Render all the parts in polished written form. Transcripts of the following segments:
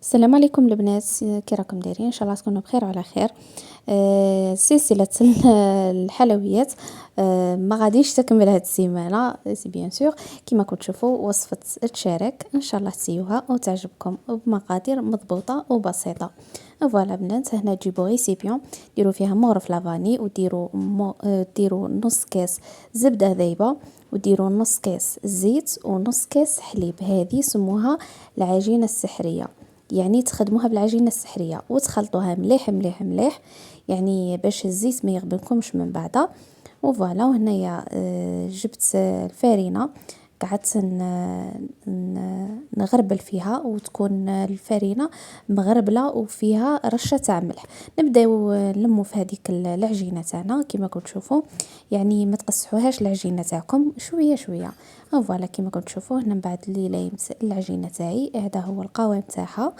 السلام عليكم البنات، كي راكم دايرين؟ ان شاء الله تكونوا بخير وعلى خير. سلسله الحلويات ما غاديش تكمل هاد السيمانه سي بيان سور. كيما كنتوا تشوفوا وصفه التشارك ان شاء الله تسيوها وتعجبكم بمقادير مضبوطه وبسيطه. فوالا بنات، هنا تجيبوا ريسيبيون ديروا فيها مغرف لافاني وديروا ديروا نص كاس زبده ذايبه وديروا نص كاس زيت ونص كاس حليب. هذه سموها العجينه السحريه، يعني تخدموها بالعجينه السحريه وتخلطوها مليح مليح مليح، يعني باش الزيت ما يغبنكمش من بعدها. وفوالا، وهنايا جبت الفارينه، قعدت نغربل فيها وتكون الفارينه مغربله وفيها رشه تاع ملح. نبداو نلمو في هذيك العجينه تاعنا كيما كنتوا تشوفوا، يعني ما تقصحوهاش العجينه تاعكم، شويه شويه. فوالا كيما كنتوا تشوفوا هنا، من بعد اللي ليمت العجينه تاعي هذا هو القوام تاعها.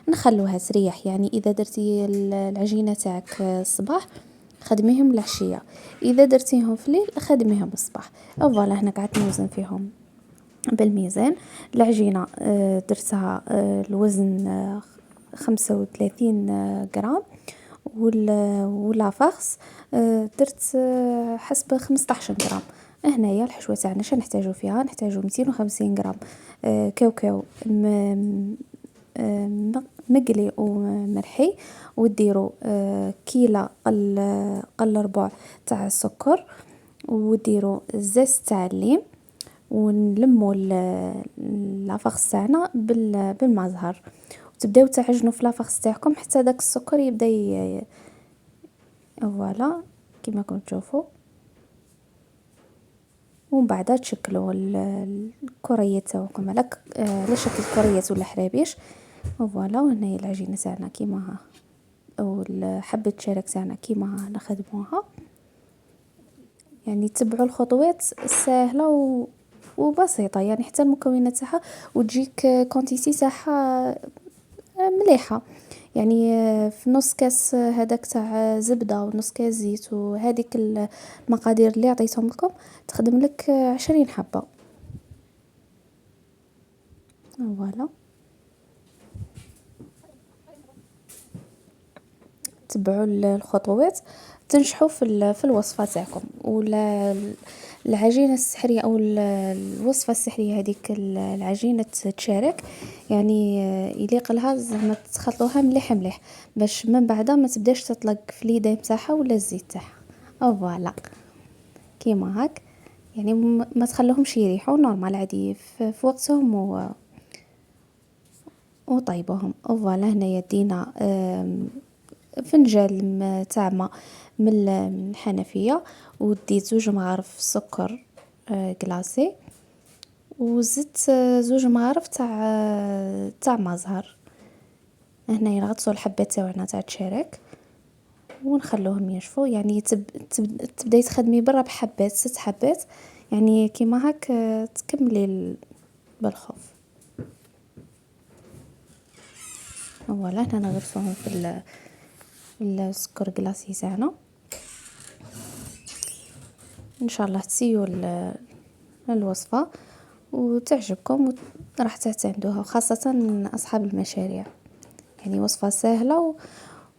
نخلوها تريح، يعني اذا درتي العجينه تاعك الصباح خدميهم العشيه، اذا درتيهم في الليل خدميهم الصباح. فوالا هنا قعدت نوزن فيهم بالميزان. العجينه درتها الوزن 35 غرام، ولا فخس درت حسب 15 غرام. هنايا الحشوه تاعنا شنو نحتاجو فيها؟ نحتاجو 250 غرام كاوكاو مقلي ومرحي، وديروا كيلة قل ربع تاع السكر، وديروا زيت تاع الليم، ونلموا لافاغس تاعنا بالمازهر، وتبداو تعجنوا في لافاغس تاعكم حتى داك السكر يبدا فوالا كيما كنتم تشوفوا. ومن بعد تشكلوا الكريات تاعكم على شكل كريات ولا حرابيش. فوالا، وهنا العجينه تاعنا كيما ها، او حبه الشارك تاعنا كيما ها نخدموها. يعني تبعوا الخطوات سهله وبسيطه، يعني حتى المكونات تاعها وتجيك كونتيتي تاعها مليحه. يعني في نص كاس هذاك تاع زبده ونص كاس زيت وهذيك المقادير اللي عطيتهم لكم تخدم لك 20 حبه. فوالا، تبعوا الخطوات تنجحوا في الوصفه تاعكم. ولا العجينه السحريه او الوصفه السحريه هذيك العجينه تشارك، يعني يليق لها زعما تخلطوها مليح مليح باش من بعد ما تبداش تطلق في اليدين تاعها ولا الزيت تاعها. فوالا كيما هاك، يعني ما تخلوهمش يريحوا نورمال عادي في وقتهم وطيبوهم. فوالا هنايا دينا فنجان تاع ماء من الحنفيه، وديت 2 مغارف سكر كلاصي، وزدت 2 مغارف تاع مازهر. هنايا نغطسوا الحبات تاعنا تاع التشارك ونخلوهم ينشفوا، يعني تبداي تخدمي برا بحبات 6 حبات، يعني كيما هاك تكملي بالخوف. فوالا هنا نغرسوهم في السكر كلاصي تاعنا. ان شاء الله تسيو الوصفه وتعجبكم وراح تعتمدوها، خاصه اصحاب المشاريع. يعني وصفه سهله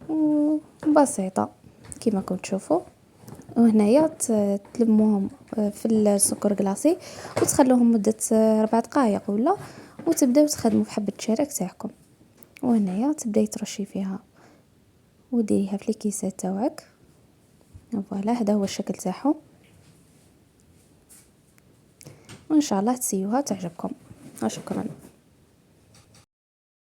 وبسيطه كيما كنتم تشوفوا. وهنايا تلموهم في السكر كلاصي وتخلوهم مده 4 دقائق ولا، وتبداو تخدموا في حبه الشارك تاعكم. وهنايا تبداي ترشي فيها وديريها في الكيسات تاعك. فوالا هذا هو الشكل تاعهم، وان شاء الله تسيوها تعجبكم. وشكرا.